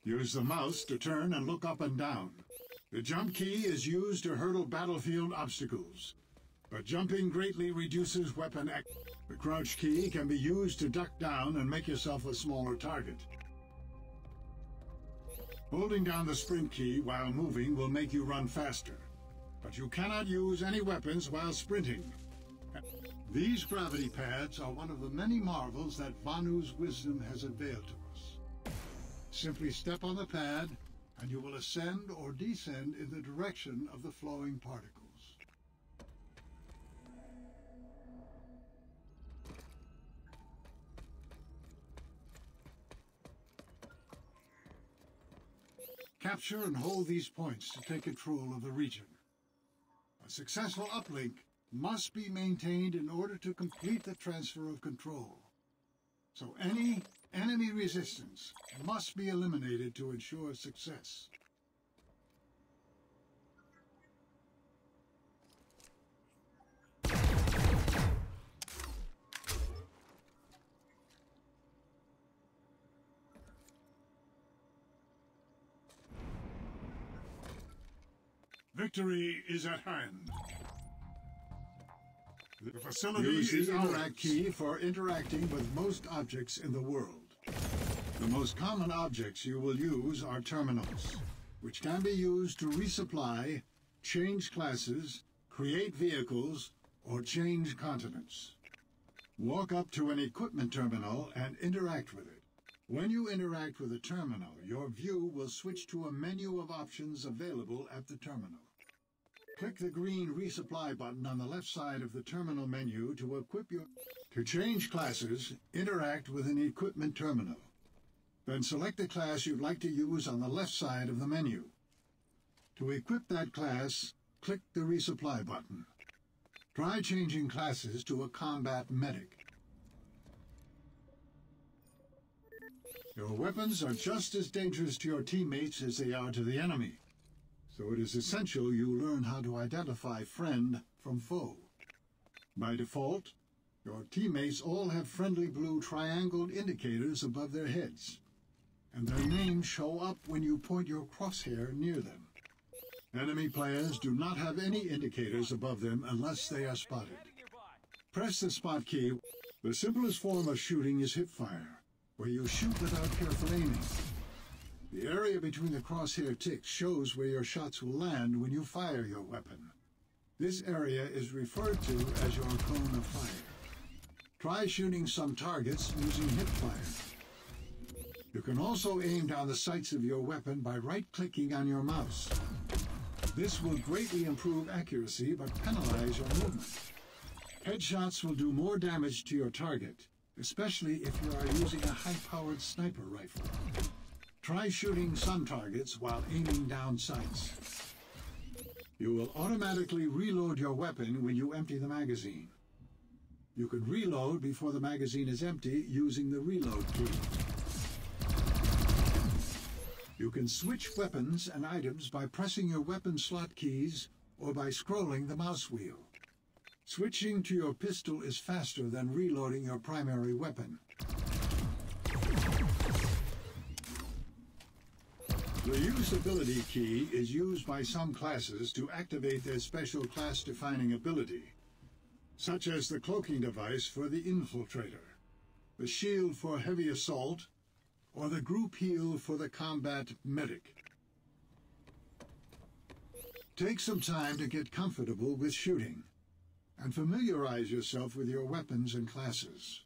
Use the mouse to turn and look up and down. The jump key is used to hurdle battlefield obstacles, but jumping greatly reduces weapon action. The crouch key can be used to duck down and make yourself a smaller target. Holding down the sprint key while moving will make you run faster, but you cannot use any weapons while sprinting. These gravity pads are one of the many marvels that Vanu's wisdom has unveiled to us. Simply step on the pad, and you will ascend or descend in the direction of the flowing particles. Capture and hold these points to take control of the region. A successful uplink must be maintained in order to complete the transfer of control. So any enemy resistance must be eliminated to ensure success. Victory is at hand. The facility is the interact key for interacting with most objects in the world. The most common objects you will use are terminals, which can be used to resupply, change classes, create vehicles, or change continents. Walk up to an equipment terminal and interact with it. When you interact with a terminal, your view will switch to a menu of options available at the terminal. Click the green resupply button on the left side of the terminal menu to equip your... To change classes, interact with an equipment terminal. Then select the class you'd like to use on the left side of the menu. To equip that class, click the resupply button. Try changing classes to a combat medic. Your weapons are just as dangerous to your teammates as they are to the enemy. So it is essential you learn how to identify friend from foe. By default, your teammates all have friendly blue triangled indicators above their heads, and their names show up when you point your crosshair near them. Enemy players do not have any indicators above them unless they are spotted. Press the spot key. The simplest form of shooting is hipfire, where you shoot without careful aiming. The area between the crosshair ticks shows where your shots will land when you fire your weapon. This area is referred to as your cone of fire. Try shooting some targets using hipfire. You can also aim down the sights of your weapon by right-clicking on your mouse. This will greatly improve accuracy but penalize your movement. Headshots will do more damage to your target, especially if you are using a high-powered sniper rifle. Try shooting some targets while aiming down sights. You will automatically reload your weapon when you empty the magazine. You can reload before the magazine is empty using the reload key. You can switch weapons and items by pressing your weapon slot keys or by scrolling the mouse wheel. Switching to your pistol is faster than reloading your primary weapon. The usability key is used by some classes to activate their special class-defining ability, such as the cloaking device for the infiltrator, the shield for heavy assault, or the group heal for the combat medic. Take some time to get comfortable with shooting, and familiarize yourself with your weapons and classes.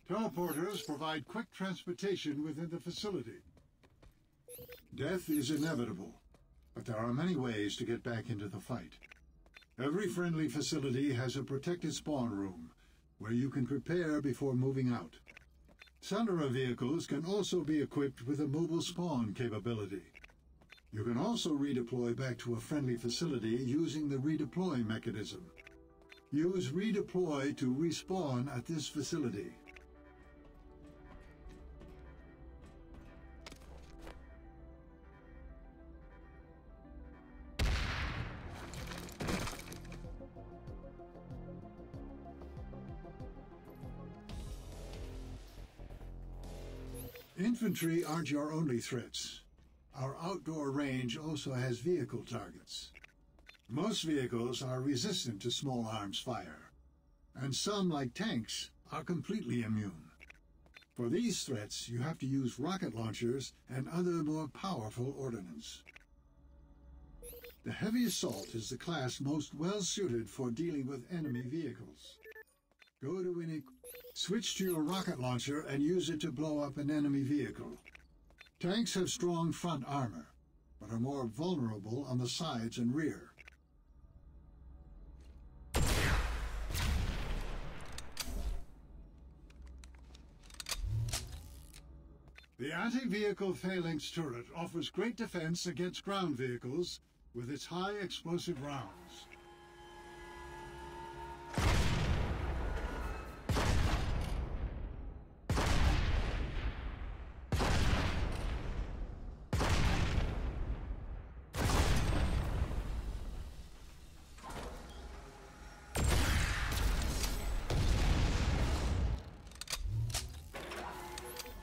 Teleporters provide quick transportation within the facility. Death is inevitable, but there are many ways to get back into the fight. Every friendly facility has a protected spawn room, where you can prepare before moving out. Sunderer vehicles can also be equipped with a mobile spawn capability. You can also redeploy back to a friendly facility using the redeploy mechanism. Use redeploy to respawn at this facility. Infantry aren't your only threats. Our outdoor range also has vehicle targets. Most vehicles are resistant to small arms fire, and some, like tanks, are completely immune. For these threats, you have to use rocket launchers and other more powerful ordnance. The heavy assault is the class most well-suited for dealing with enemy vehicles. Go to switch to your rocket launcher and use it to blow up an enemy vehicle. Tanks have strong front armor, but are more vulnerable on the sides and rear. The anti-vehicle phalanx turret offers great defense against ground vehicles with its high explosive rounds.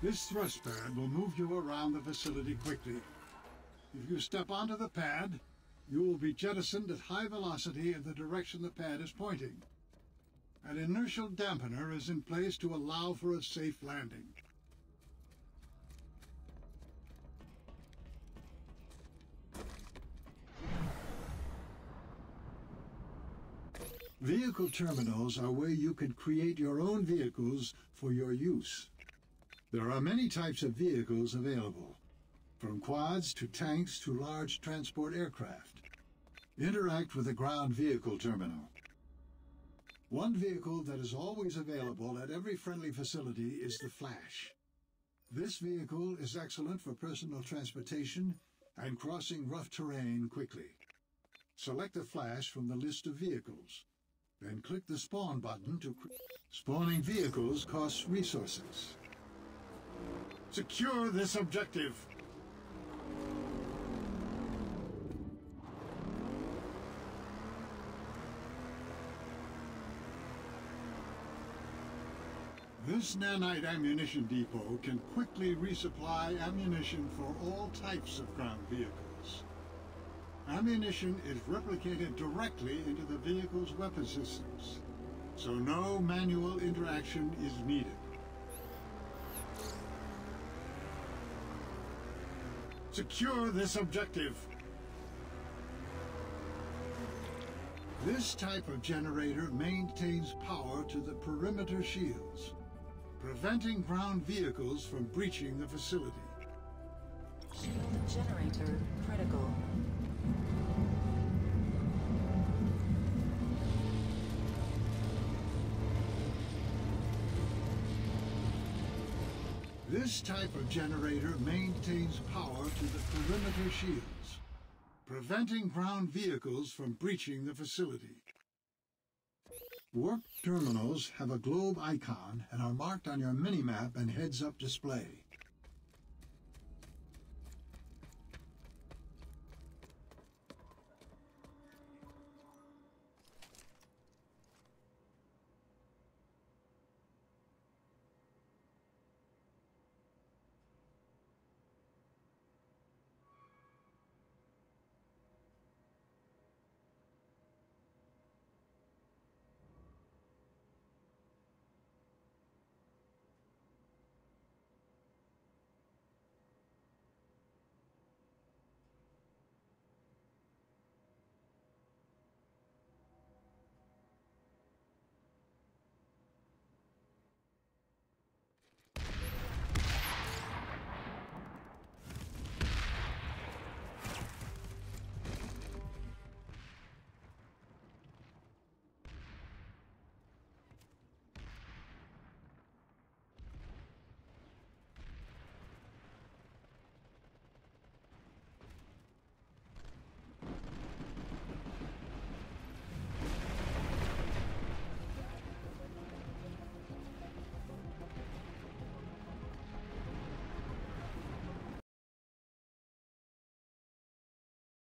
This thrust pad will move you around the facility quickly. If you step onto the pad, you will be jettisoned at high velocity in the direction the pad is pointing. An inertial dampener is in place to allow for a safe landing. Vehicle terminals are where you can create your own vehicles for your use. There are many types of vehicles available, from quads to tanks to large transport aircraft. Interact with the ground vehicle terminal. One vehicle that is always available at every friendly facility is the Flash. This vehicle is excellent for personal transportation and crossing rough terrain quickly. Select the Flash from the list of vehicles. Then click the spawn button to spawning vehicles costs resources. Secure this objective. This nanite ammunition depot can quickly resupply ammunition for all types of ground vehicles. Ammunition is replicated directly into the vehicle's weapon systems, so no manual interaction is needed. Secure this objective. This type of generator maintains power to the perimeter shields, preventing ground vehicles from breaching the facility. Shield generator critical. This type of generator maintains power to the perimeter shields, preventing ground vehicles from breaching the facility. Warp terminals have a globe icon and are marked on your minimap and heads-up display.